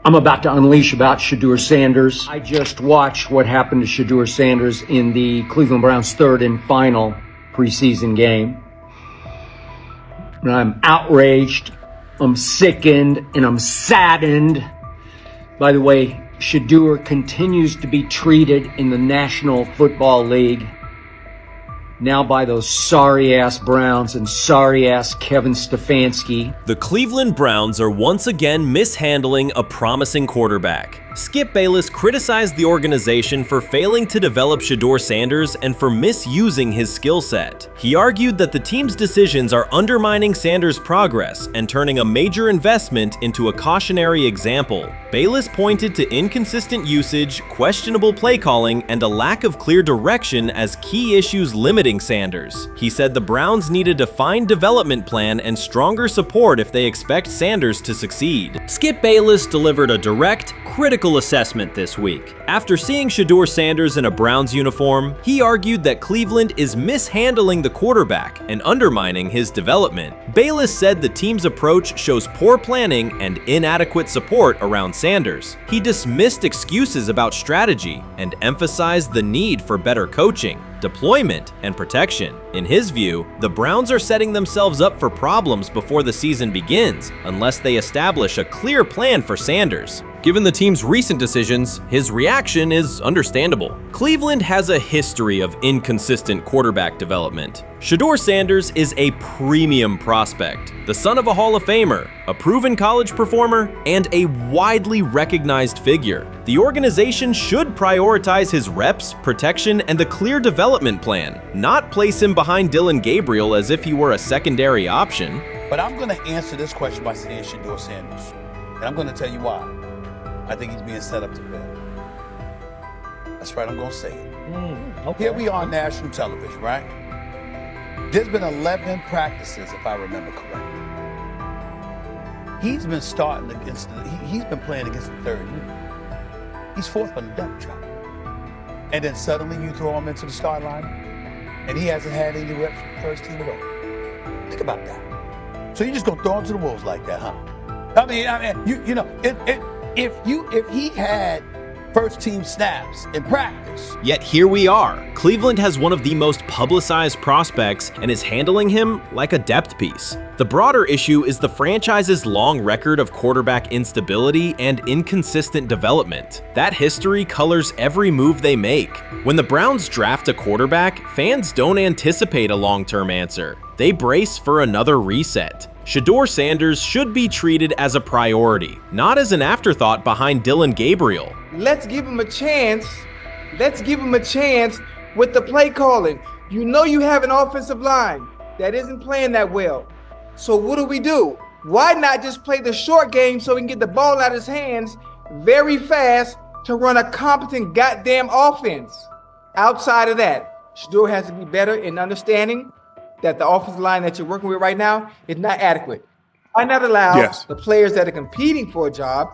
I'm about to unleash about Shedeur Sanders. I just watched what happened to Shedeur Sanders in the Cleveland Browns' third and final preseason game. And I'm outraged, I'm sickened, and I'm saddened. By the way, Shedeur continues to be treated in the National Football League now by those sorry-ass Browns and sorry-ass Kevin Stefanski. The Cleveland Browns are once again mishandling a promising quarterback. Skip Bayless criticized the organization for failing to develop Shedeur Sanders and for misusing his skill set. He argued that the team's decisions are undermining Sanders' progress and turning a major investment into a cautionary example. Bayless pointed to inconsistent usage, questionable play calling, and a lack of clear direction as key issues limiting Sanders. He said the Browns need a defined development plan and stronger support if they expect Sanders to succeed. Skip Bayless delivered a direct, critical assessment this week. After seeing Shedeur Sanders in a Browns uniform, he argued that Cleveland is mishandling the quarterback and undermining his development. Bayless said the team's approach shows poor planning and inadequate support around Sanders. He dismissed excuses about strategy and emphasized the need for better coaching, deployment, and protection. In his view, the Browns are setting themselves up for problems before the season begins unless they establish a clear plan for Sanders. Given the team's recent decisions, his reaction is understandable. Cleveland has a history of inconsistent quarterback development. Shedeur Sanders is a premium prospect, the son of a Hall of Famer, a proven college performer, and a widely recognized figure. The organization should prioritize his reps, protection, and a clear development plan, not place him behind Dillon Gabriel as if he were a secondary option. But I'm going to answer this question by saying Shedeur Sanders, and I'm going to tell you why. I think he's being set up to fail. That's right, I'm going to say it. Okay. Here we are on national television, right? There's been 11 practices, if I remember correctly. He's been starting against he's been playing against the third unit. He's fourth on the depth chart. And then suddenly you throw him into the start line, and he hasn't had any reps for the first team at all. Think about that. So you're just going to throw him to the wolves like that, huh? I mean, you know, if he had first team snaps in practice. Yet here we are. Cleveland has one of the most publicized prospects and is handling him like a depth piece. The broader issue is the franchise's long record of quarterback instability and inconsistent development. That history colors every move they make. When the Browns draft a quarterback, fans don't anticipate a long-term answer. They brace for another reset. Shedeur Sanders should be treated as a priority, not as an afterthought behind Dillon Gabriel. Let's give him a chance. Let's give him a chance with the play calling. You know you have an offensive line that isn't playing that well. So what do? Why not just play the short game so he can get the ball out of his hands very fast to run a competent goddamn offense? Outside of that, Shedeur has to be better in understanding that the offensive line that you're working with right now is not adequate. Why not allow the players that are competing for a job,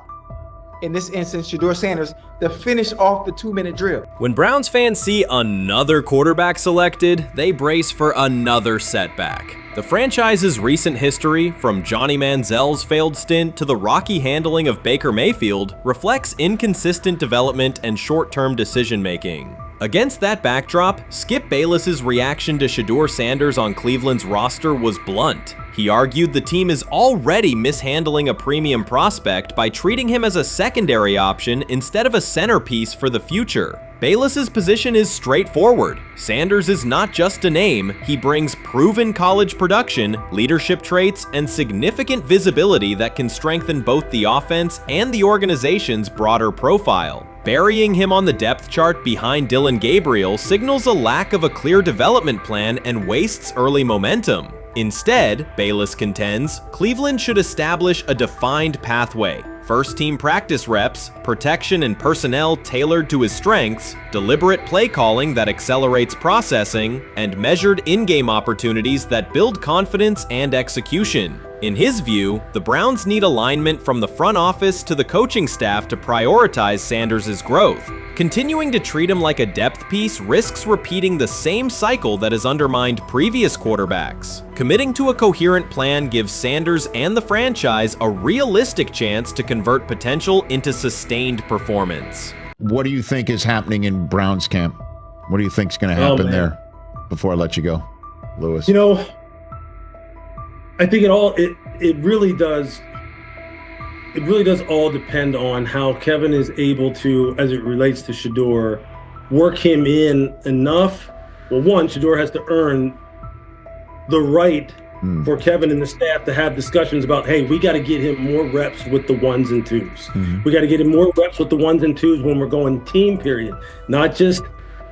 in this instance, Shedeur Sanders, to finish off the 2-minute drill? When Browns fans see another quarterback selected, they brace for another setback. The franchise's recent history, from Johnny Manziel's failed stint to the rocky handling of Baker Mayfield, reflects inconsistent development and short-term decision-making. Against that backdrop, Skip Bayless's reaction to Shedeur Sanders on Cleveland's roster was blunt. He argued the team is already mishandling a premium prospect by treating him as a secondary option instead of a centerpiece for the future. Bayless's position is straightforward. Sanders is not just a name, he brings proven college production, leadership traits, and significant visibility that can strengthen both the offense and the organization's broader profile. Burying him on the depth chart behind Dillon Gabriel signals a lack of a clear development plan and wastes early momentum. Instead, Bayless contends, Cleveland should establish a defined pathway. First-team practice reps, protection and personnel tailored to his strengths, deliberate play calling that accelerates processing, and measured in-game opportunities that build confidence and execution. In his view, the Browns need alignment from the front office to the coaching staff to prioritize Sanders' growth. Continuing to treat him like a depth piece risks repeating the same cycle that has undermined previous quarterbacks. Committing to a coherent plan gives Sanders and the franchise a realistic chance to convert potential into sustained performance. What do you think is happening in Browns camp? What do you think is going to happen there before I let you go, Lewis? You know, I think it really does all depend on how Kevin is able to, as it relates to Shedeur, work him in enough. Well, one, Shedeur has to earn the right for Kevin and the staff to have discussions about, hey, we got to get him more reps with the ones and twos. We got to get him more reps with the ones and twos when we're going team period, not just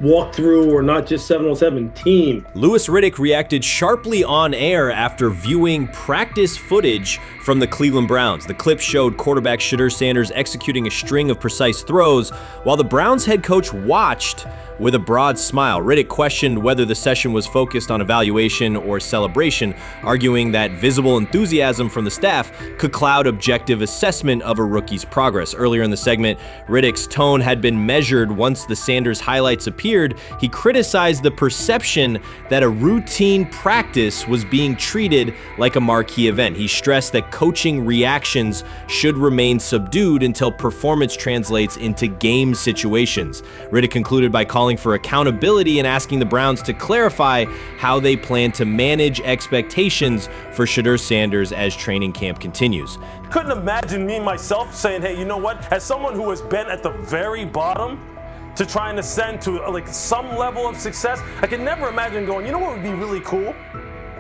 walk through or not just 7-on-7 team. Louis Riddick reacted sharply on air after viewing practice footage from the Cleveland Browns. The clip showed quarterback Shedeur Sanders executing a string of precise throws while the Browns head coach watched with a broad smile. Riddick questioned whether the session was focused on evaluation or celebration, arguing that visible enthusiasm from the staff could cloud objective assessment of a rookie's progress. Earlier in the segment, Riddick's tone had been measured once the Sanders highlights appeared. He criticized the perception that a routine practice was being treated like a marquee event. He stressed that coaching reactions should remain subdued until performance translates into game situations. Riddick concluded by calling for accountability and asking the Browns to clarify how they plan to manage expectations for Shedeur Sanders as training camp continues. Couldn't imagine me myself saying, hey, you know what, as someone who has been at the very bottom to try and ascend to like some level of success, I could never imagine going, you know what would be really cool?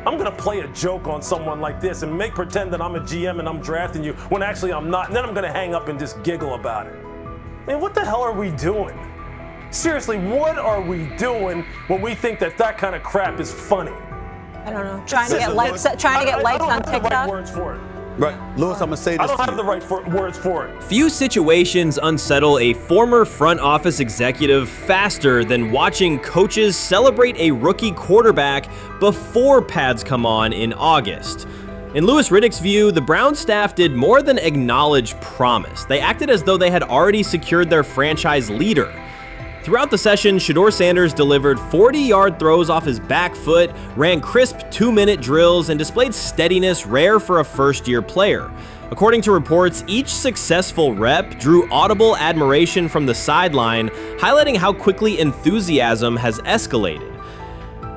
I'm gonna play a joke on someone like this and make pretend that I'm a GM and I'm drafting you when actually I'm not, and then I'm gonna hang up and just giggle about it. I mean, what the hell are we doing? Seriously, what are we doing when we think that that kind of crap is funny? I don't know. Trying to get likes on TikTok. I don't have the right words for it. Right, Lewis, I'm gonna say this. I don't have the right words for it. Few situations unsettle a former front office executive faster than watching coaches celebrate a rookie quarterback before pads come on in August. In Louis Riddick's view, the Browns staff did more than acknowledge promise. They acted as though they had already secured their franchise leader. Throughout the session, Shedeur Sanders delivered 40-yard throws off his back foot, ran crisp 2-minute drills, and displayed steadiness rare for a first-year player. According to reports, each successful rep drew audible admiration from the sideline, highlighting how quickly enthusiasm has escalated.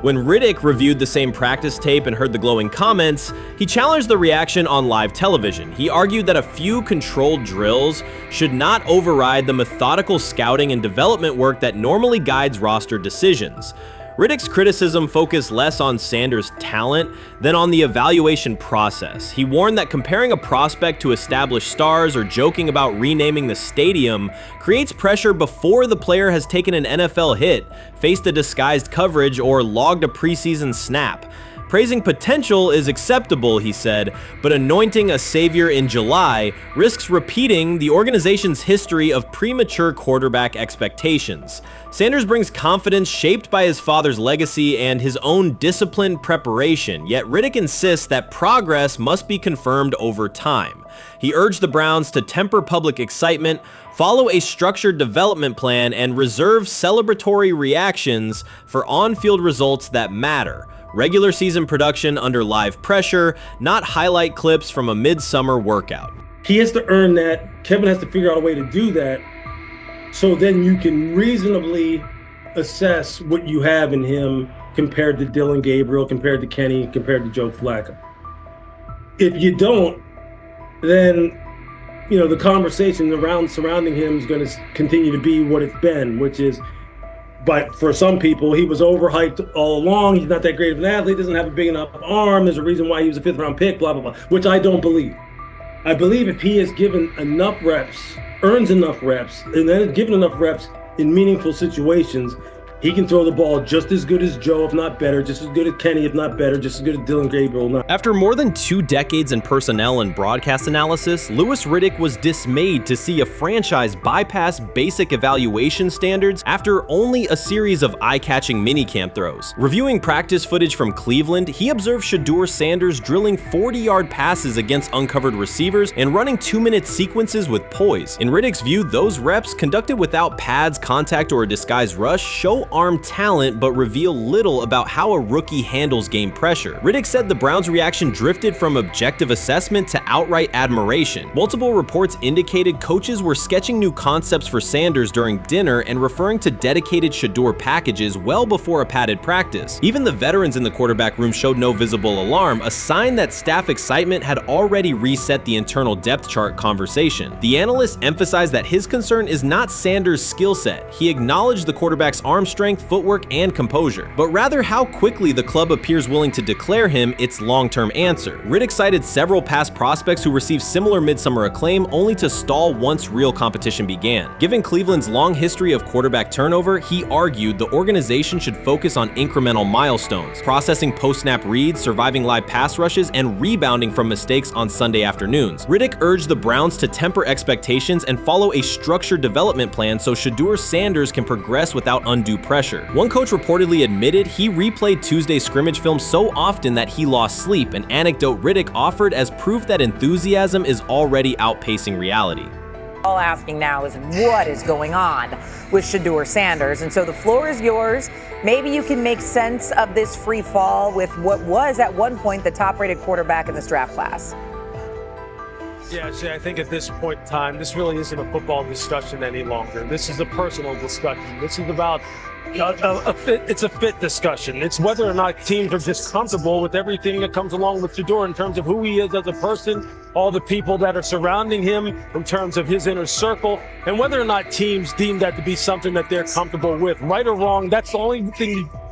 When Riddick reviewed the same practice tape and heard the glowing comments, he challenged the reaction on live television. He argued that a few controlled drills should not override the methodical scouting and development work that normally guides roster decisions. Riddick's criticism focused less on Sanders' talent than on the evaluation process. He warned that comparing a prospect to established stars or joking about renaming the stadium creates pressure before the player has taken an NFL hit, faced a disguised coverage, or logged a preseason snap. Praising potential is acceptable, he said, but anointing a savior in July risks repeating the organization's history of premature quarterback expectations. Sanders brings confidence shaped by his father's legacy and his own disciplined preparation, yet Riddick insists that progress must be confirmed over time. He urged the Browns to temper public excitement, follow a structured development plan, and reserve celebratory reactions for on-field results that matter. Regular season production under live pressure, not highlight clips from a midsummer workout. He has to earn that. Kevin has to figure out a way to do that, so then you can reasonably assess what you have in him compared to Dylan Gabriel, compared to Kenny, compared to Joe Flacco. If you don't, then the conversation surrounding him is going to continue to be what it's been, which is, but for some people, he was overhyped all along. He's not that great of an athlete, doesn't have a big enough arm. There's a reason why he was a 5th-round pick, blah, blah, blah, which I don't believe. I believe if he is given enough reps, earns enough reps, and then is given enough reps in meaningful situations, He can throw the ball just as good as Joe, if not better, just as good as Kenny, if not better, just as good as Dylan Gabriel. After more than 2 decades in personnel and broadcast analysis, Louis Riddick was dismayed to see a franchise bypass basic evaluation standards after only a series of eye-catching minicamp throws. Reviewing practice footage from Cleveland, he observed Shedeur Sanders drilling 40-yard passes against uncovered receivers and running 2-minute sequences with poise. In Riddick's view, those reps, conducted without pads, contact, or a disguised rush, show arm talent but reveal little about how a rookie handles game pressure. Riddick said the Browns' reaction drifted from objective assessment to outright admiration. Multiple reports indicated coaches were sketching new concepts for Sanders during dinner and referring to dedicated Shedeur packages well before a padded practice. Even the veterans in the quarterback room showed no visible alarm, a sign that staff excitement had already reset the internal depth chart conversation. The analyst emphasized that his concern is not Sanders' skill set. He acknowledged the quarterback's arm strength, footwork, and composure, but rather how quickly the club appears willing to declare him its long-term answer. Riddick cited several past prospects who received similar midsummer acclaim only to stall once real competition began. Given Cleveland's long history of quarterback turnover, he argued the organization should focus on incremental milestones, processing post-snap reads, surviving live pass rushes, and rebounding from mistakes on Sunday afternoons. Riddick urged the Browns to temper expectations and follow a structured development plan so Shedeur Sanders can progress without undue pressure. One coach reportedly admitted he replayed Tuesday's scrimmage film so often that he lost sleep, an anecdote Riddick offered as proof that enthusiasm is already outpacing reality. All asking now is what is going on with Shedeur Sanders, and so the floor is yours. Maybe you can make sense of this free fall with what was at one point the top-rated quarterback in this draft class. Yeah, see, I think at this point in time, this really isn't a football discussion any longer. This is a personal discussion. This is about it's a fit discussion. It's whether or not teams are just comfortable with everything that comes along with Shedeur in terms of who he is as a person, all the people that are surrounding him in terms of his inner circle, and whether or not teams deem that to be something that they're comfortable with. Right or wrong, that's the only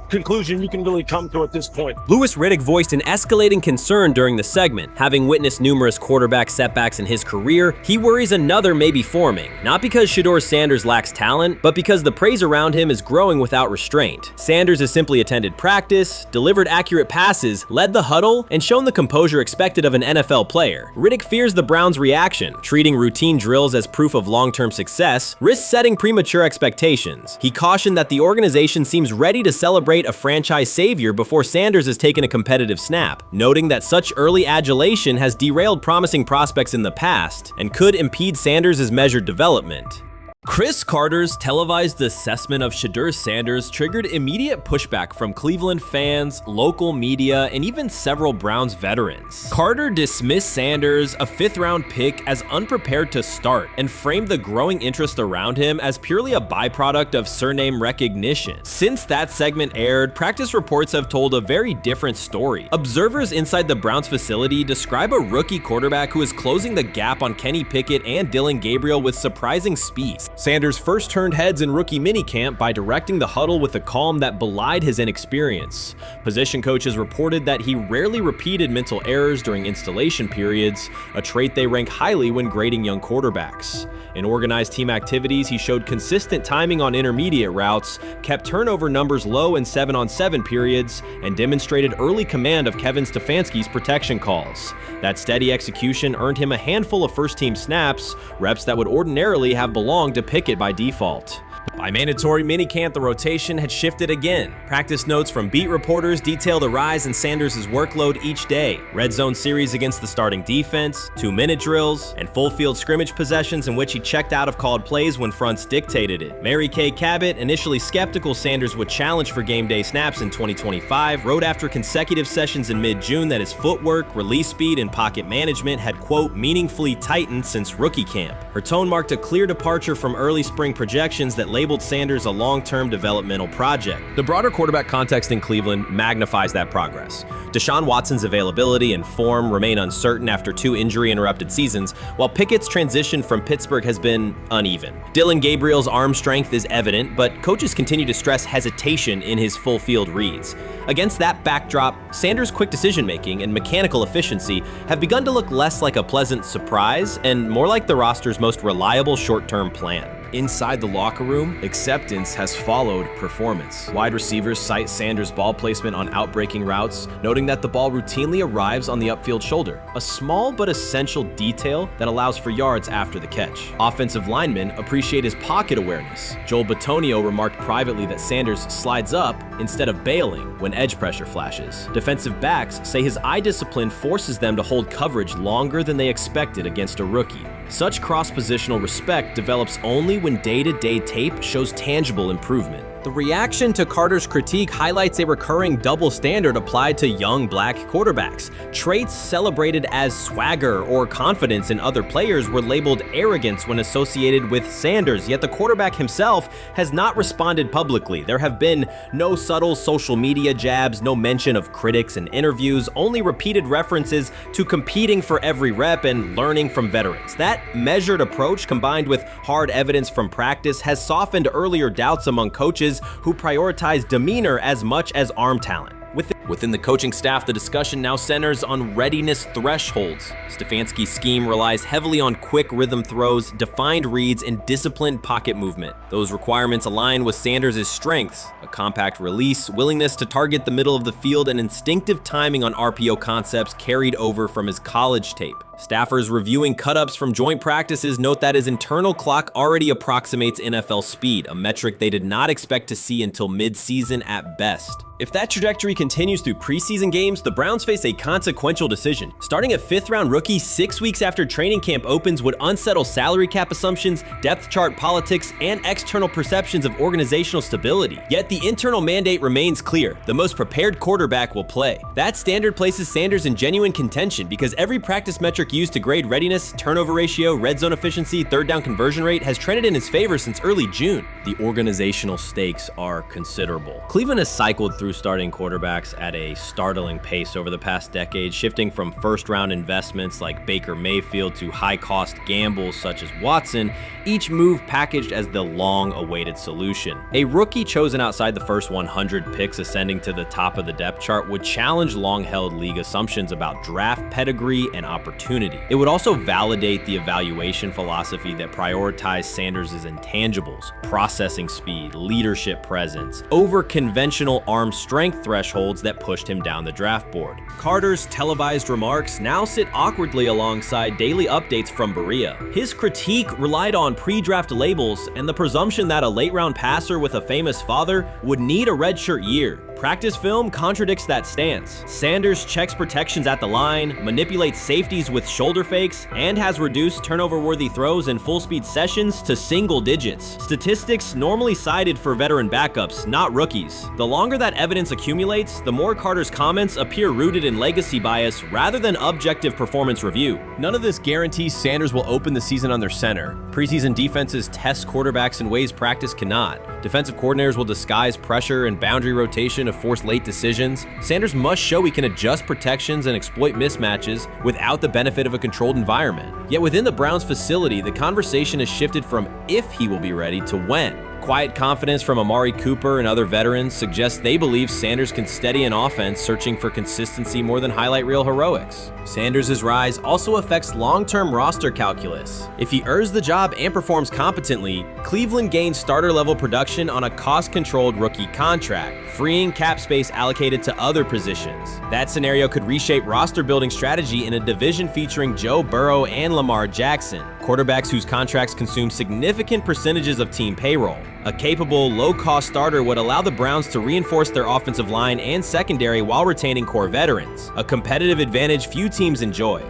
conclusion you can really come to at this point. Louis Riddick voiced an escalating concern during the segment. Having witnessed numerous quarterback setbacks in his career, he worries another may be forming, not because Shedeur Sanders lacks talent, but because the praise around him is growing without restraint. Sanders has simply attended practice, delivered accurate passes, led the huddle, and shown the composure expected of an NFL player. Riddick fears the Browns' reaction, treating routine drills as proof of long-term success, risks setting premature expectations. He cautioned that the organization seems ready to celebrate a franchise savior before Sanders has taken a competitive snap, noting that such early adulation has derailed promising prospects in the past and could impede Sanders' measured development. Chris Carter's televised assessment of Shedeur Sanders triggered immediate pushback from Cleveland fans, local media, and even several Browns veterans. Carter dismissed Sanders, a 5th-round pick, as unprepared to start and framed the growing interest around him as purely a byproduct of surname recognition. Since that segment aired, practice reports have told a very different story. Observers inside the Browns facility describe a rookie quarterback who is closing the gap on Kenny Pickett and Dylan Gabriel with surprising speed. Sanders first turned heads in rookie minicamp by directing the huddle with a calm that belied his inexperience. Position coaches reported that he rarely repeated mental errors during installation periods, a trait they rank highly when grading young quarterbacks. In organized team activities, he showed consistent timing on intermediate routes, kept turnover numbers low in 7-on-7 periods, and demonstrated early command of Kevin Stefanski's protection calls. That steady execution earned him a handful of first-team snaps, reps that would ordinarily have belonged to Pickett by default. By mandatory minicamp, the rotation had shifted again. Practice notes from beat reporters detail the rise in Sanders' workload each day. Red zone series against the starting defense, 2-minute drills, and full field scrimmage possessions in which he checked out of called plays when fronts dictated it. Mary Kay Cabot, initially skeptical Sanders would challenge for game day snaps in 2025, wrote after consecutive sessions in mid-June that his footwork, release speed, and pocket management had, quote, meaningfully tightened since rookie camp. Her tone marked a clear departure from early spring projections that labeled Sanders a long-term developmental project. The broader quarterback context in Cleveland magnifies that progress. Deshaun Watson's availability and form remain uncertain after 2 injury-interrupted seasons, while Pickett's transition from Pittsburgh has been uneven. Dylan Gabriel's arm strength is evident, but coaches continue to stress hesitation in his full-field reads. Against that backdrop, Sanders' quick decision-making and mechanical efficiency have begun to look less like a pleasant surprise and more like the roster's most reliable short-term plan. Inside the locker room, acceptance has followed performance. Wide receivers cite Sanders' ball placement on outbreaking routes, noting that the ball routinely arrives on the upfield shoulder, a small but essential detail that allows for yards after the catch. Offensive linemen appreciate his pocket awareness. Joel Bitonio remarked privately that Sanders slides up instead of bailing when edge pressure flashes. Defensive backs say his eye discipline forces them to hold coverage longer than they expected against a rookie. Such cross-positional respect develops only when day-to-day tape shows tangible improvement. The reaction to Carter's critique highlights a recurring double standard applied to young black quarterbacks. Traits celebrated as swagger or confidence in other players were labeled arrogance when associated with Sanders, yet the quarterback himself has not responded publicly. There have been no subtle social media jabs, no mention of critics in interviews, only repeated references to competing for every rep and learning from veterans. That measured approach, combined with hard evidence from practice, has softened earlier doubts among coaches who prioritize demeanor as much as arm talent. Within the coaching staff, the discussion now centers on readiness thresholds. Stefanski's scheme relies heavily on quick rhythm throws, defined reads, and disciplined pocket movement. Those requirements align with Sanders' strengths: a compact release, willingness to target the middle of the field, and instinctive timing on RPO concepts carried over from his college tape. Staffers reviewing cut-ups from joint practices note that his internal clock already approximates NFL speed, a metric they did not expect to see until mid-season at best. If that trajectory continues through preseason games, the Browns face a consequential decision. Starting a fifth-round rookie 6 weeks after training camp opens would unsettle salary cap assumptions, depth chart politics, and external perceptions of organizational stability. Yet the internal mandate remains clear: the most prepared quarterback will play. That standard places Sanders in genuine contention because every practice metric used to grade readiness, turnover ratio, red zone efficiency, third down conversion rate has trended in his favor since early June. The organizational stakes are considerable. Cleveland has cycled through starting quarterbacks at a startling pace over the past decade, shifting from first-round investments like Baker Mayfield to high-cost gambles such as Watson, each move packaged as the long-awaited solution. A rookie chosen outside the first 100 picks ascending to the top of the depth chart would challenge long-held league assumptions about draft pedigree and opportunity. It would also validate the evaluation philosophy that prioritized Sanders' intangibles: processing speed, leadership presence, over conventional arm strength thresholds that pushed him down the draft board. Carter's televised remarks now sit awkwardly alongside daily updates from Berea. His critique relied on pre-draft labels and the presumption that a late-round passer with a famous father would need a redshirt year. Practice film contradicts that stance. Sanders checks protections at the line, manipulates safeties with shoulder fakes, and has reduced turnover-worthy throws in full-speed sessions to single digits. Statistics normally cited for veteran backups, not rookies. The longer that evidence accumulates, the more Carter's comments appear rooted in legacy bias rather than objective performance review. None of this guarantees Sanders will open the season under center. Preseason defenses test quarterbacks in ways practice cannot. Defensive coordinators will disguise pressure and boundary rotation to force late decisions. Sanders must show he can adjust protections and exploit mismatches without the benefit of a controlled environment. Yet within the Browns facility, the conversation has shifted from if he will be ready to when. Quiet confidence from Amari Cooper and other veterans suggests they believe Sanders can steady an offense searching for consistency more than highlight reel heroics. Sanders' rise also affects long-term roster calculus. If he earns the job and performs competently, Cleveland gains starter-level production on a cost-controlled rookie contract, freeing cap space allocated to other positions. That scenario could reshape roster-building strategy in a division featuring Joe Burrow and Lamar Jackson, quarterbacks whose contracts consume significant percentages of team payroll. A capable, low-cost starter would allow the Browns to reinforce their offensive line and secondary while retaining core veterans, a competitive advantage few teams enjoy.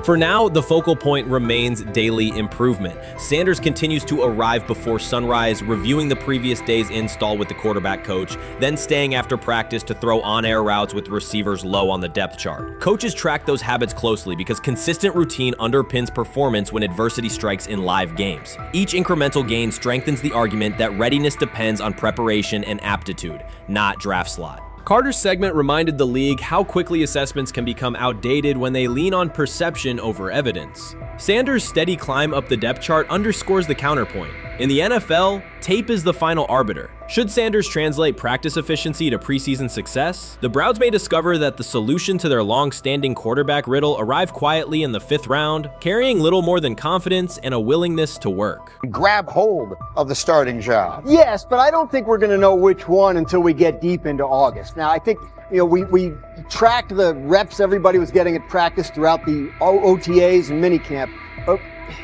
For now, the focal point remains daily improvement. Sanders continues to arrive before sunrise, reviewing the previous day's install with the quarterback coach, then staying after practice to throw on-air routes with receivers low on the depth chart. Coaches track those habits closely because consistent routine underpins performance when adversity strikes in live games. Each incremental gain strengthens the argument that readiness depends on preparation and aptitude, not draft slot. Carter's segment reminded the league how quickly assessments can become outdated when they lean on perception over evidence. Sanders' steady climb up the depth chart underscores the counterpoint. In the NFL, tape is the final arbiter. Should Sanders translate practice efficiency to preseason success, the Browns may discover that the solution to their long-standing quarterback riddle arrived quietly in the 5th round, carrying little more than confidence and a willingness to work. Grab hold of the starting job. Yes, but I don't think we're going to know which one until we get deep into August. Now, I think, we tracked the reps everybody was getting at practice throughout the OTAs and minicamp. But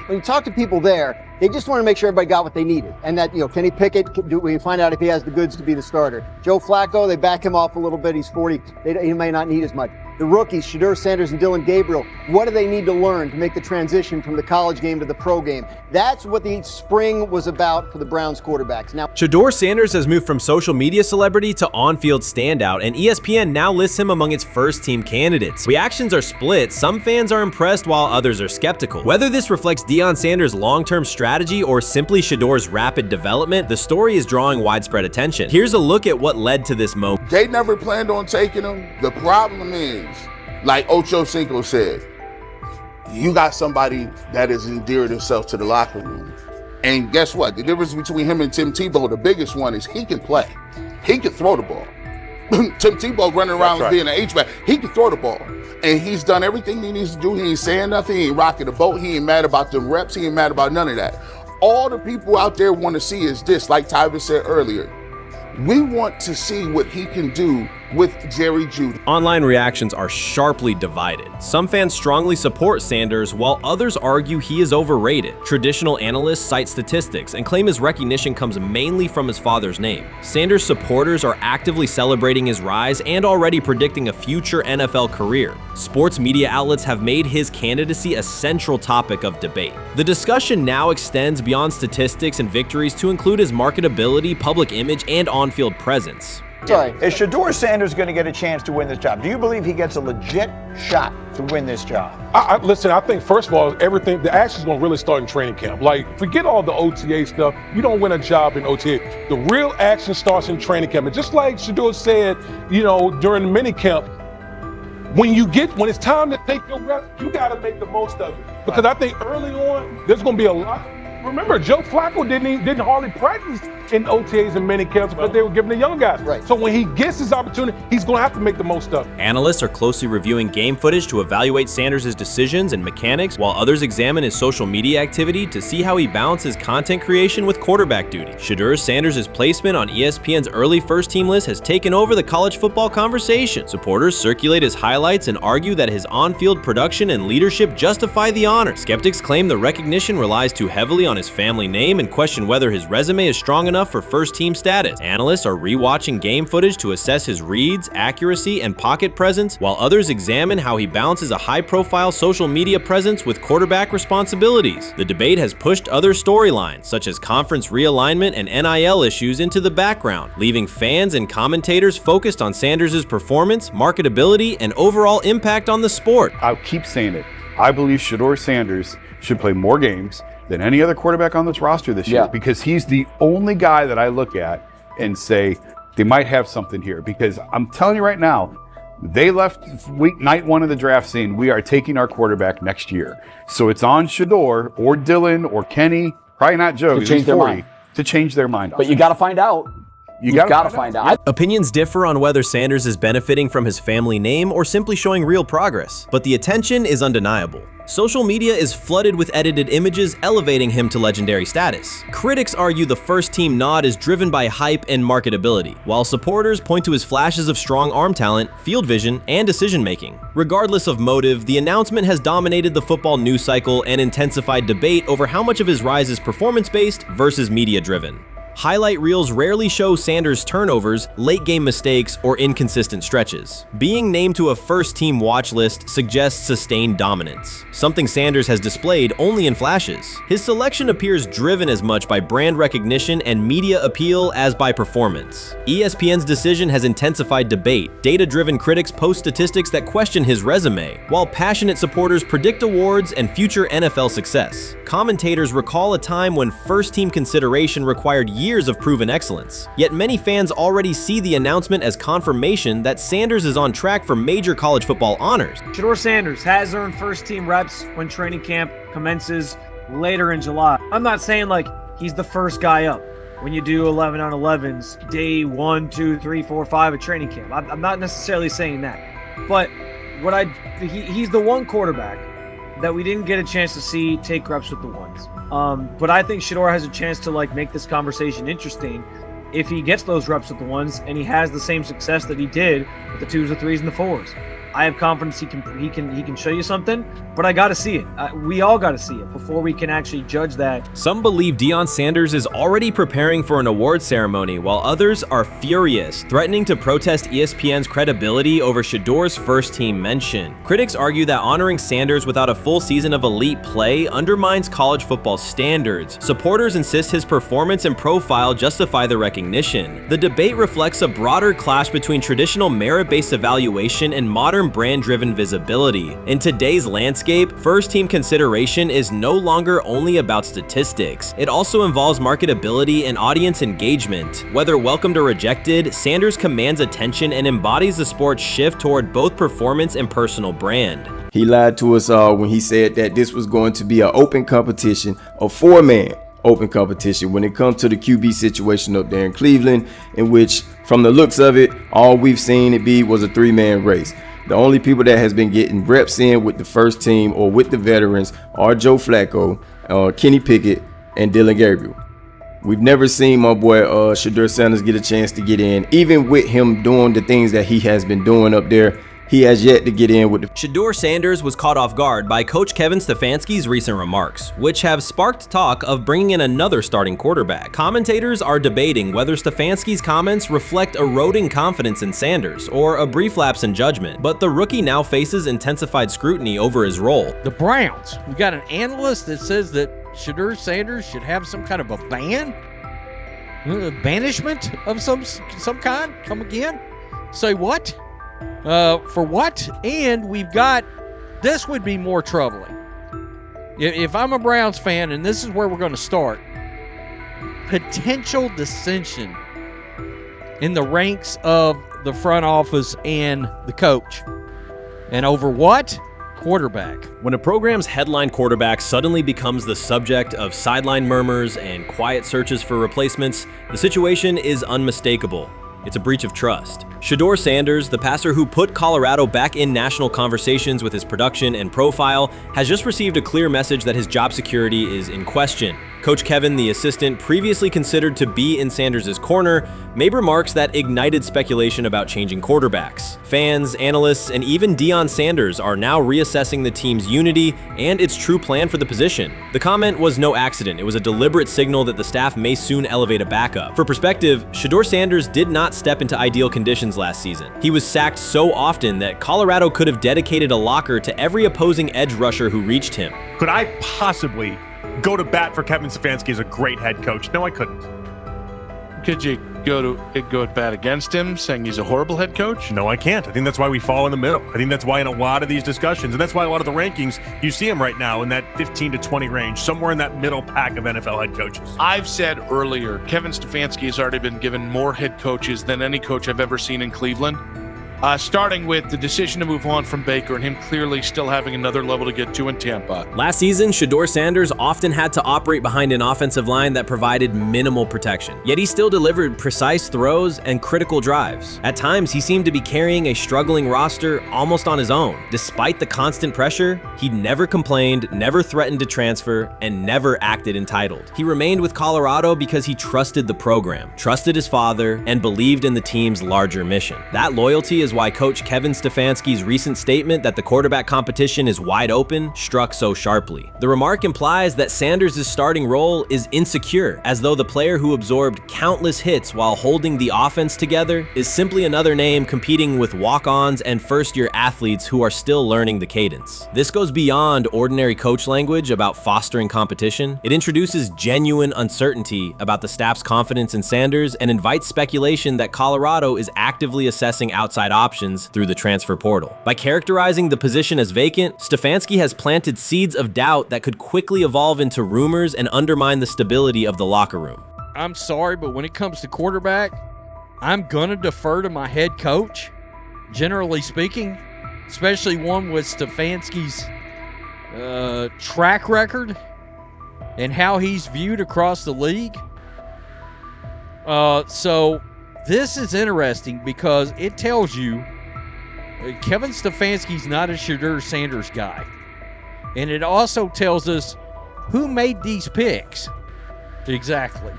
when you talk to people there, they just want to make sure everybody got what they needed. And that, Kenny Pickett, we find out if he has the goods to be the starter. Joe Flacco, they back him off a little bit. He's 40. He may not need as much. The rookies, Shedeur Sanders and Dillon Gabriel, what do they need to learn to make the transition from the college game to the pro game? That's what the spring was about for the Browns quarterbacks. Now, Shedeur Sanders has moved from social media celebrity to on-field standout, and ESPN now lists him among its first-team candidates. Reactions are split. Some fans are impressed while others are skeptical. Whether this reflects Deion Sanders' long-term strategy or simply Shedeur's rapid development, the story is drawing widespread attention. Here's a look at what led to this moment. They never planned on taking him. The problem is, like Ocho Cinco said, you got somebody that has endeared himself to the locker room. And guess what? The difference between him and Tim Tebow, the biggest one, is he can play. He can throw the ball. Tim Tebow running around being an H-back. He can throw the ball. And he's done everything he needs to do. He ain't saying nothing. He ain't rocking the boat. He ain't mad about the reps. He ain't mad about none of that. All the people out there want to see is this, like Tyver said earlier. We want to see what he can do with Jerry Jeudy. Online reactions are sharply divided. Some fans strongly support Sanders, while others argue he is overrated. Traditional analysts cite statistics and claim his recognition comes mainly from his father's name. Sanders supporters are actively celebrating his rise and already predicting a future NFL career. Sports media outlets have made his candidacy a central topic of debate. The discussion now extends beyond statistics and victories to include his marketability, public image, and on-field presence. Sorry, is Shedeur Sanders going to get a chance to win this job? Do you believe he gets a legit shot to win this job? Listen, I think, first of all, the action's going to really start in training camp. Like, forget all the OTA stuff. You don't win a job in OTA. The real action starts in training camp. And just like Shedeur said, during the mini camp, when it's time to take your reps, you got to make the most of it. Because I think early on, there's going to be a lot. Remember, Joe Flacco didn't hardly practice in OTAs and mini camps because they were giving the young guys. Right. So when he gets his opportunity, he's going to have to make the most of it. Analysts are closely reviewing game footage to evaluate Sanders' decisions and mechanics, while others examine his social media activity to see how he balances content creation with quarterback duty. Shedeur Sanders' placement on ESPN's early first-team list has taken over the college football conversation. Supporters circulate his highlights and argue that his on-field production and leadership justify the honor. Skeptics claim the recognition relies too heavily on his family name and question whether his resume is strong enough for first-team status. Analysts are rewatching game footage to assess his reads, accuracy, and pocket presence, while others examine how he balances a high-profile social media presence with quarterback responsibilities. The debate has pushed other storylines, such as conference realignment and NIL issues, into the background, leaving fans and commentators focused on Sanders' performance, marketability, and overall impact on the sport. I'll keep saying it. I believe Shedeur Sanders should play more games than any other quarterback on this roster this year, because he's the only guy that I look at and say they might have something here. Because I'm telling you right now, they left night one of the draft saying we are taking our quarterback next year. So it's on Shedeur or Dillon or Kenny, probably not Joe, to change their mind. To change their mind. But you got to find out. You gotta find out. Opinions differ on whether Sanders is benefiting from his family name or simply showing real progress, but the attention is undeniable. Social media is flooded with edited images elevating him to legendary status. Critics argue the first-team nod is driven by hype and marketability, while supporters point to his flashes of strong arm talent, field vision, and decision-making. Regardless of motive, the announcement has dominated the football news cycle and intensified debate over how much of his rise is performance-based versus media-driven. Highlight reels rarely show Sanders' turnovers, late-game mistakes, or inconsistent stretches. Being named to a first-team watch list suggests sustained dominance, something Sanders has displayed only in flashes. His selection appears driven as much by brand recognition and media appeal as by performance. ESPN's decision has intensified debate. Data-driven critics post statistics that question his resume, while passionate supporters predict awards and future NFL success. Commentators recall a time when first-team consideration required years of proven excellence. Yet many fans already see the announcement as confirmation that Sanders is on track for major college football honors. Shedeur Sanders has earned first-team reps when training camp commences later in July. I'm not saying he's the first guy up when you do 11 on 11s, day 1, 2, 3, 4, 5 at training camp. I'm not necessarily saying that, but he's the one quarterback that we didn't get a chance to see take reps with the ones. But I think Shedeur has a chance to make this conversation interesting if he gets those reps with the ones and he has the same success that he did with the 2s, the 3s, and the 4s. I have confidence he can show you something, but I got to see it. We all got to see it before we can actually judge that. Some believe Deion Sanders is already preparing for an award ceremony, while others are furious, threatening to protest ESPN's credibility over Shedeur's first-team mention. Critics argue that honoring Sanders without a full season of elite play undermines college football standards. Supporters insist his performance and profile justify the recognition. The debate reflects a broader clash between traditional merit-based evaluation and modern brand-driven visibility. In today's landscape, first-team consideration is no longer only about statistics. It also involves marketability and audience engagement. Whether welcomed or rejected, Sanders commands attention and embodies the sport's shift toward both performance and personal brand. He lied to us all when he said that this was going to be an open competition, a four-man open competition when it comes to the QB situation up there in Cleveland, in which, from the looks of it, all we've seen it be was a three-man race. The only people that has been getting reps in with the first team or with the veterans are Joe Flacco, Kenny Pickett, and Dylan Gabriel. We've never seen my boy Shedeur Sanders get a chance to get in. Even with him doing the things that he has been doing up there, he has yet to get in with the... Shedeur Sanders was caught off guard by Coach Kevin Stefanski's recent remarks, which have sparked talk of bringing in another starting quarterback. Commentators are debating whether Stefanski's comments reflect eroding confidence in Sanders or a brief lapse in judgment, but the rookie now faces intensified scrutiny over his role. The Browns, we got an analyst that says that Shedeur Sanders should have some kind of a ban? Banishment of some kind? Come again? Say what? For what? And we've got, this would be more troubling. If I'm a Browns fan, and this is where we're going to start, potential dissension in the ranks of the front office and the coach. And over what? Quarterback. When a program's headline quarterback suddenly becomes the subject of sideline murmurs and quiet searches for replacements, the situation is unmistakable. It's a breach of trust. Shedeur Sanders, the passer who put Colorado back in national conversations with his production and profile, has just received a clear message that his job security is in question. Coach Kevin, the assistant previously considered to be in Sanders' corner, made remarks that ignited speculation about changing quarterbacks. Fans, analysts, and even Deion Sanders are now reassessing the team's unity and its true plan for the position. The comment was no accident. It was a deliberate signal that the staff may soon elevate a backup. For perspective, Shedeur Sanders did not step into ideal conditions last season. He was sacked so often that Colorado could have dedicated a locker to every opposing edge rusher who reached him. Could I possibly go to bat for Kevin Stefanski as a great head coach? No, I couldn't. Could you go to bat against him, saying he's a horrible head coach? No, I can't. I think that's why we fall in the middle. I think that's why in a lot of these discussions, and that's why a lot of the rankings, you see him right now in that 15 to 20 range, somewhere in that middle pack of NFL head coaches. I've said earlier, Kevin Stefanski has already been given more head coaches than any coach I've ever seen in Cleveland. Starting with the decision to move on from Baker and him clearly still having another level to get to in Tampa. Last season, Shedeur Sanders often had to operate behind an offensive line that provided minimal protection, yet he still delivered precise throws and critical drives. At times, he seemed to be carrying a struggling roster almost on his own. Despite the constant pressure, he never complained, never threatened to transfer, and never acted entitled. He remained with Colorado because he trusted the program, trusted his father, and believed in the team's larger mission. That loyalty is why Coach Kevin Stefanski's recent statement that the quarterback competition is wide open struck so sharply. The remark implies that Sanders' starting role is insecure, as though the player who absorbed countless hits while holding the offense together is simply another name competing with walk-ons and first-year athletes who are still learning the cadence. This goes beyond ordinary coach language about fostering competition. It introduces genuine uncertainty about the staff's confidence in Sanders and invites speculation that Colorado is actively assessing outside options through the transfer portal. By characterizing the position as vacant, Stefanski has planted seeds of doubt that could quickly evolve into rumors and undermine the stability of the locker room. I'm sorry, but when it comes to quarterback, I'm going to defer to my head coach, generally speaking, especially one with Stefanski's track record. and how he's viewed across the league. So this is interesting because it tells you Kevin Stefanski's not a Shedeur Sanders guy. And it also tells us who made these picks. Exactly.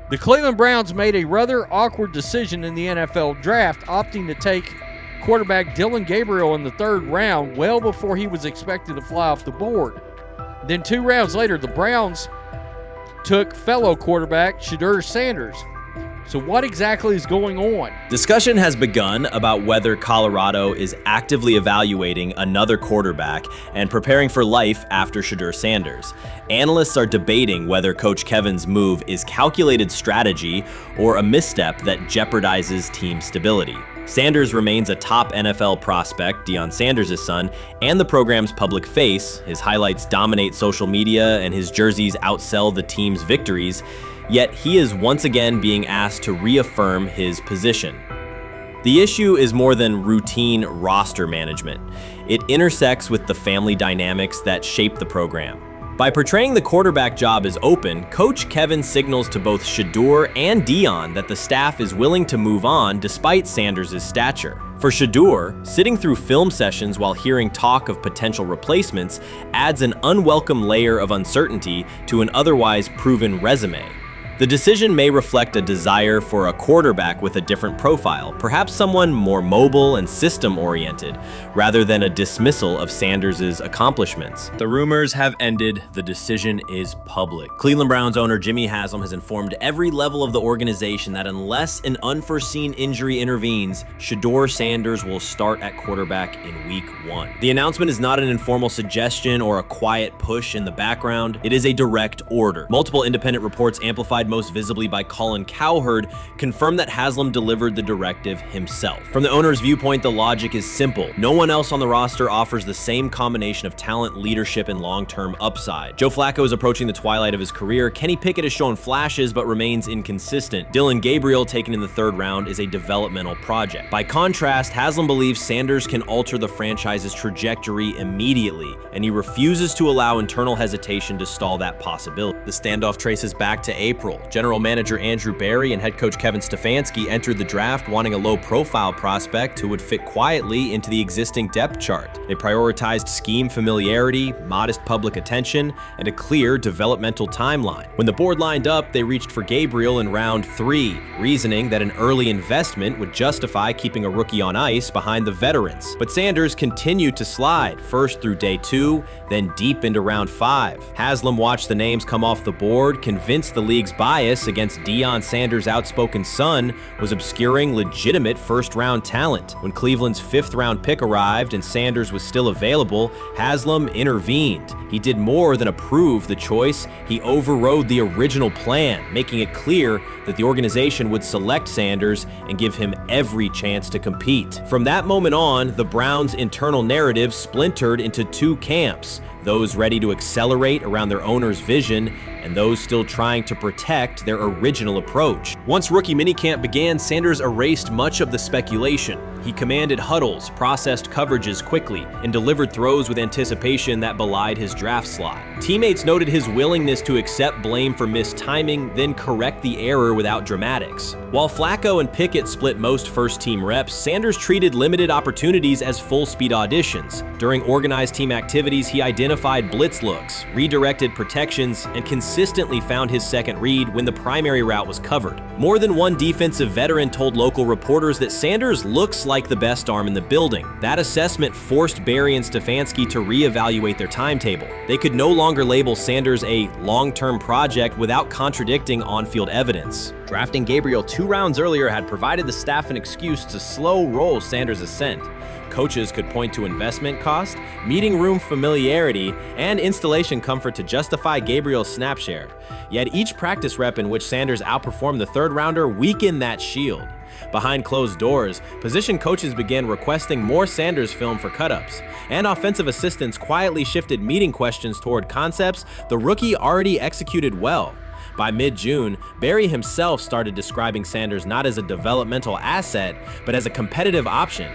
The Cleveland Browns made a rather awkward decision in the NFL draft, opting to take quarterback Dylan Gabriel in the 3rd round, well before he was expected to fly off the board. Then 2 rounds later, the Browns took fellow quarterback Shedeur Sanders. So what exactly is going on? Discussion has begun about whether Colorado is actively evaluating another quarterback and preparing for life after Shedeur Sanders. Analysts are debating whether Coach Kevin's move is calculated strategy or a misstep that jeopardizes team stability. Sanders remains a top NFL prospect, Deion Sanders' son, and the program's public face. His highlights dominate social media and his jerseys outsell the team's victories, yet he is once again being asked to reaffirm his position. The issue is more than routine roster management. It intersects with the family dynamics that shape the program. By portraying the quarterback job as open, Coach Kevin signals to both Shedeur and Deion that the staff is willing to move on despite Sanders' stature. For Shedeur, sitting through film sessions while hearing talk of potential replacements adds an unwelcome layer of uncertainty to an otherwise proven resume. The decision may reflect a desire for a quarterback with a different profile, perhaps someone more mobile and system-oriented, rather than a dismissal of Sanders' accomplishments. The rumors have ended. The decision is public. Cleveland Browns owner Jimmy Haslam has informed every level of the organization that unless an unforeseen injury intervenes, Shedeur Sanders will start at quarterback in Week 1. The announcement is not an informal suggestion or a quiet push in the background. It is a direct order. Multiple independent reports, amplified most visibly by Colin Cowherd, confirmed that Haslam delivered the directive himself. From the owner's viewpoint, the logic is simple. No one else on the roster offers the same combination of talent, leadership, and long-term upside. Joe Flacco is approaching the twilight of his career. Kenny Pickett has shown flashes but remains inconsistent. Dylan Gabriel, taken in the 3rd round, is a developmental project. By contrast, Haslam believes Sanders can alter the franchise's trajectory immediately, and he refuses to allow internal hesitation to stall that possibility. The standoff traces back to April. General manager Andrew Berry and head coach Kevin Stefanski entered the draft wanting a low-profile prospect who would fit quietly into the existing depth chart. They prioritized scheme familiarity, modest public attention, and a clear developmental timeline. When the board lined up, they reached for Gabriel in round 3, reasoning that an early investment would justify keeping a rookie on ice behind the veterans. But Sanders continued to slide, first through day 2, then deep into round 5. Haslam watched the names come off the board, convinced the league's bias against Deion Sanders' outspoken son was obscuring legitimate first-round talent. When Cleveland's 5th-round pick arrived and Sanders was still available, Haslam intervened. He did more than approve the choice. He overrode the original plan, making it clear that the organization would select Sanders and give him every chance to compete. From that moment on, the Browns' internal narrative splintered into 2 camps, those ready to accelerate around their owner's vision and those still trying to protect their original approach. Once rookie minicamp began, Sanders erased much of the speculation. He commanded huddles, processed coverages quickly, and delivered throws with anticipation that belied his draft slot. Teammates noted his willingness to accept blame for missed timing, then correct the error without dramatics. While Flacco and Pickett split most first-team reps, Sanders treated limited opportunities as full-speed auditions. During organized team activities, he identified blitz looks, redirected protections, and consistently found his second read when the primary route was covered. More than one defensive veteran told local reporters that Sanders looks like the best arm in the building. That assessment forced Berry and Stefanski to reevaluate their timetable. They could no longer label Sanders a long-term project without contradicting on-field evidence. Drafting Gabriel 2 rounds earlier had provided the staff an excuse to slow roll Sanders' ascent. Coaches could point to investment cost, meeting room familiarity, and installation comfort to justify Gabriel's snap share. Yet each practice rep in which Sanders outperformed the 3rd rounder weakened that shield. Behind closed doors, position coaches began requesting more Sanders film for cut-ups, and offensive assistants quietly shifted meeting questions toward concepts the rookie already executed well. By mid-June, Berry himself started describing Sanders not as a developmental asset, but as a competitive option.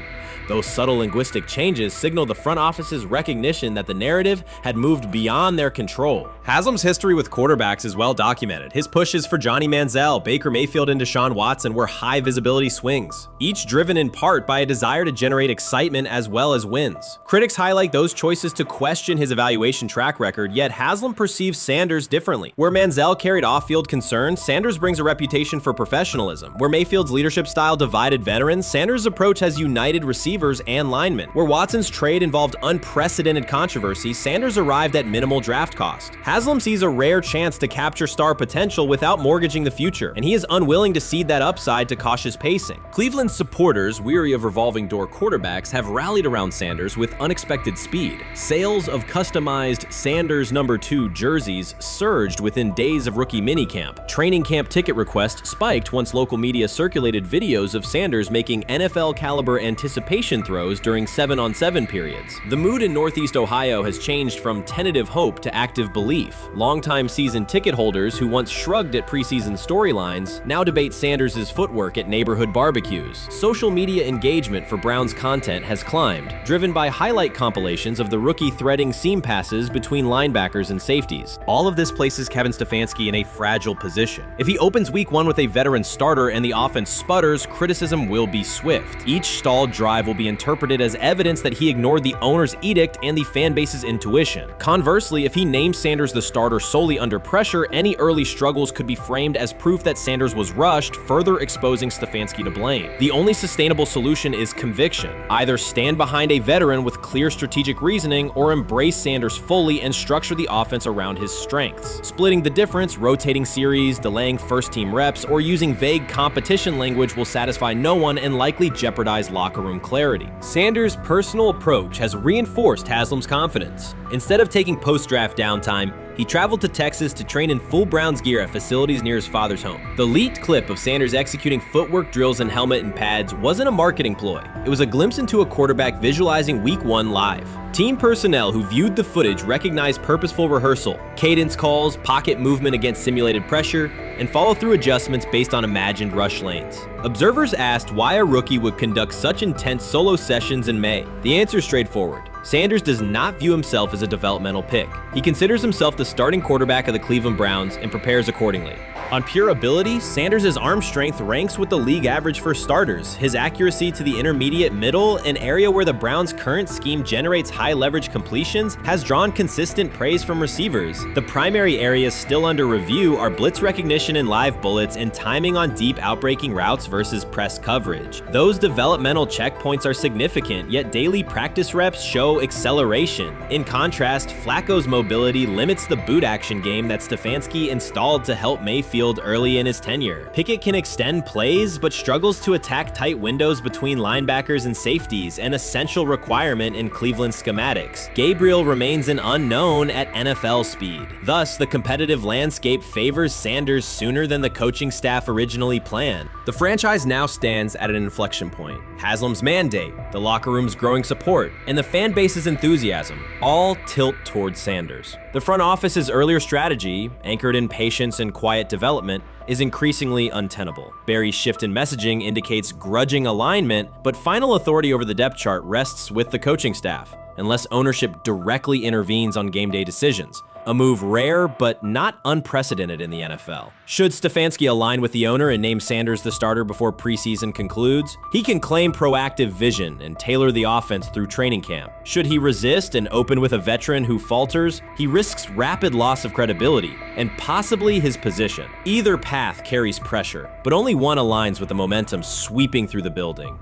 Those subtle linguistic changes signaled the front office's recognition that the narrative had moved beyond their control. Haslam's history with quarterbacks is well documented. His pushes for Johnny Manziel, Baker Mayfield, and Deshaun Watson were high visibility swings, each driven in part by a desire to generate excitement as well as wins. Critics highlight those choices to question his evaluation track record, yet Haslam perceives Sanders differently. Where Manziel carried off-field concerns, Sanders brings a reputation for professionalism. Where Mayfield's leadership style divided veterans, Sanders' approach has united receivers and linemen. Where Watson's trade involved unprecedented controversy, Sanders arrived at minimal draft cost. Haslam sees a rare chance to capture star potential without mortgaging the future, and he is unwilling to cede that upside to cautious pacing. Cleveland's supporters, weary of revolving door quarterbacks, have rallied around Sanders with unexpected speed. Sales of customized Sanders number 2 jerseys surged within days of rookie minicamp. Training camp ticket requests spiked once local media circulated videos of Sanders making NFL-caliber anticipation throws during 7-on-7 periods. The mood in Northeast Ohio has changed from tentative hope to active belief. Longtime season ticket holders who once shrugged at preseason storylines now debate Sanders' footwork at neighborhood barbecues. Social media engagement for Brown's content has climbed, driven by highlight compilations of the rookie threading seam passes between linebackers and safeties. All of this places Kevin Stefanski in a fragile position. If he opens week 1 with a veteran starter and the offense sputters, criticism will be swift. Each stalled drive will be interpreted as evidence that he ignored the owner's edict and the fan base's intuition. Conversely, if he names Sanders the starter solely under pressure, any early struggles could be framed as proof that Sanders was rushed, further exposing Stefanski to blame. The only sustainable solution is conviction. Either stand behind a veteran with clear strategic reasoning or embrace Sanders fully and structure the offense around his strengths. Splitting the difference, rotating series, delaying first-team reps, or using vague competition language will satisfy no one and likely jeopardize locker room clarity. Sanders' personal approach has reinforced Haslam's confidence. Instead of taking post-draft downtime, he traveled to Texas to train in full Browns gear at facilities near his father's home. The leaked clip of Sanders executing footwork drills in helmet and pads wasn't a marketing ploy. It was a glimpse into a quarterback visualizing Week 1 live. Team personnel who viewed the footage recognized purposeful rehearsal, cadence calls, pocket movement against simulated pressure, and follow-through adjustments based on imagined rush lanes. Observers asked why a rookie would conduct such intense solo sessions in May. The answer is straightforward. Sanders does not view himself as a developmental pick. He considers himself the starting quarterback of the Cleveland Browns and prepares accordingly. On pure ability, Sanders' arm strength ranks with the league average for starters. His accuracy to the intermediate middle, an area where the Browns' current scheme generates high leverage completions, has drawn consistent praise from receivers. The primary areas still under review are blitz recognition and live bullets and timing on deep outbreaking routes versus press coverage. Those developmental checkpoints are significant, yet daily practice reps show acceleration. In contrast, Flacco's mobility limits the boot action game that Stefanski installed to help Mayfield early in his tenure. Pickett can extend plays, but struggles to attack tight windows between linebackers and safeties, an essential requirement in Cleveland schematics. Gabriel remains an unknown at NFL speed. Thus, the competitive landscape favors Sanders sooner than the coaching staff originally planned. The franchise now stands at an inflection point. Haslam's mandate, the locker room's growing support, and the fan base's enthusiasm all tilt towards Sanders. The front office's earlier strategy, anchored in patience and quiet development, is increasingly untenable. Barry's shift in messaging indicates grudging alignment, but final authority over the depth chart rests with the coaching staff, unless ownership directly intervenes on game day decisions. A move rare but not unprecedented in the NFL. Should Stefanski align with the owner and name Sanders the starter before preseason concludes, he can claim proactive vision and tailor the offense through training camp. Should he resist and open with a veteran who falters, he risks rapid loss of credibility and possibly his position. Either path carries pressure, but only one aligns with the momentum sweeping through the building.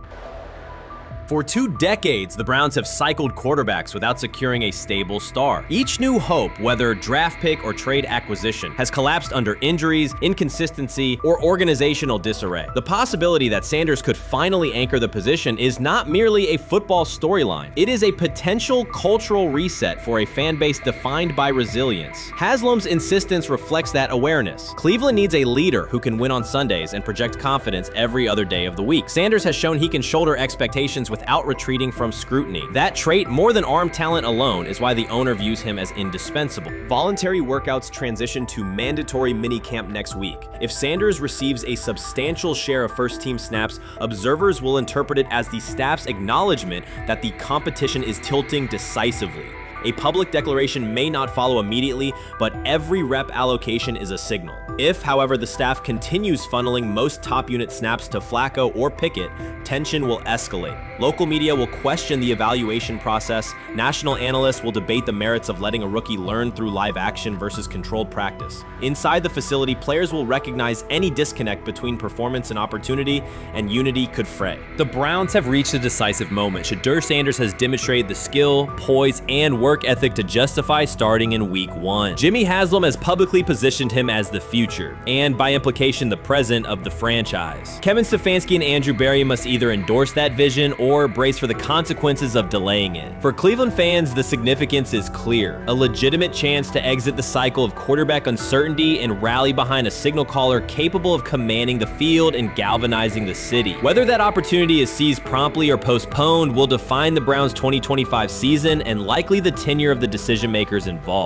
For 2 decades, the Browns have cycled quarterbacks without securing a stable star. Each new hope, whether draft pick or trade acquisition, has collapsed under injuries, inconsistency, or organizational disarray. The possibility that Sanders could finally anchor the position is not merely a football storyline. It is a potential cultural reset for a fan base defined by resilience. Haslam's insistence reflects that awareness. Cleveland needs a leader who can win on Sundays and project confidence every other day of the week. Sanders has shown he can shoulder expectations without retreating from scrutiny. That trait, more than arm talent alone, is why the owner views him as indispensable. Voluntary workouts transition to mandatory minicamp next week. If Sanders receives a substantial share of first-team snaps, observers will interpret it as the staff's acknowledgement that the competition is tilting decisively. A public declaration may not follow immediately, but every rep allocation is a signal. If, however, the staff continues funneling most top unit snaps to Flacco or Pickett, tension will escalate. Local media will question the evaluation process. National analysts will debate the merits of letting a rookie learn through live action versus controlled practice. Inside the facility, players will recognize any disconnect between performance and opportunity, and unity could fray. The Browns have reached a decisive moment. Shedeur Sanders has demonstrated the skill, poise, and work ethic to justify starting in Week 1. Jimmy Haslam has publicly positioned him as the future, and by implication the present of the franchise. Kevin Stefanski and Andrew Berry must either endorse that vision or brace for the consequences of delaying it. For Cleveland fans, the significance is clear. A legitimate chance to exit the cycle of quarterback uncertainty and rally behind a signal caller capable of commanding the field and galvanizing the city. Whether that opportunity is seized promptly or postponed will define the Browns' 2025 season and likely the tenure of the decision makers involved.